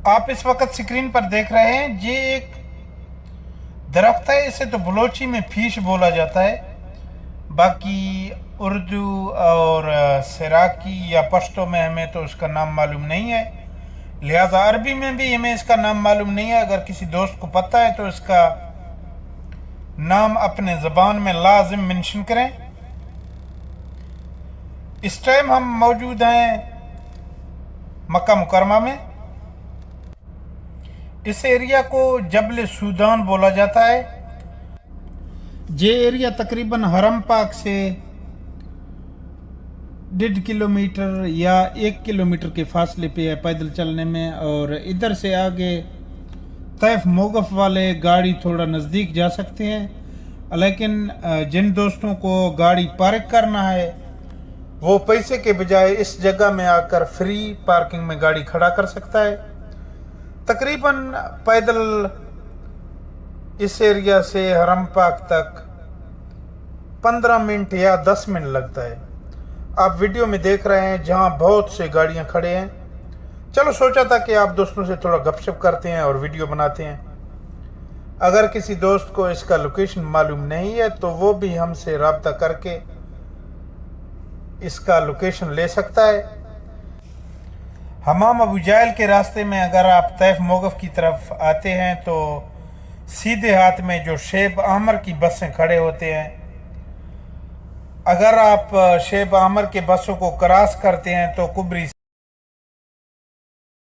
آپ اس وقت سکرین پر دیکھ رہے ہیں، یہ ایک درخت ہے، اسے تو بلوچی میں پھیش بولا جاتا ہے، باقی اردو اور سراکی یا پشتو میں ہمیں تو اس کا نام معلوم نہیں ہے، لہٰذا عربی میں بھی ہمیں اس کا نام معلوم نہیں ہے۔ اگر کسی دوست کو پتہ ہے تو اس کا نام اپنے زبان میں لازم منشن کریں۔ اس ٹائم ہم موجود ہیں مکہ مکرمہ میں۔ اس ایریا کو جبل سودان بولا جاتا ہے۔ یہ ایریا تقریباً حرم پاک سے 1.5 کلومیٹر یا 1 کلومیٹر کے فاصلے پہ ہے پیدل چلنے میں، اور ادھر سے آگے طیف موقف والے گاڑی تھوڑا نزدیک جا سکتے ہیں، لیکن جن دوستوں کو گاڑی پارک کرنا ہے وہ پیسے کے بجائے اس جگہ میں آ کر فری پارکنگ میں گاڑی کھڑا کر سکتا ہے۔ تقریباً پیدل اس ایریا سے حرم پاک تک 15 منٹ یا 10 منٹ لگتا ہے۔ آپ ویڈیو میں دیکھ رہے ہیں جہاں بہت سے گاڑیاں کھڑے ہیں۔ چلو سوچا تھا کہ آپ دوستوں سے تھوڑا گپ شپ کرتے ہیں اور ویڈیو بناتے ہیں۔ اگر کسی دوست کو اس کا لوکیشن معلوم نہیں ہے تو وہ بھی ہم سے رابطہ کر کے اس کا لوکیشن لے سکتا ہے۔ حمام ابو جہل کے راستے میں اگر آپ طیف موقف کی طرف آتے ہیں تو سیدھے ہاتھ میں جو شیب احمر کی بسیں کھڑے ہوتے ہیں، اگر آپ شیب احمر کے بسوں کو کراس کرتے ہیں تو کبری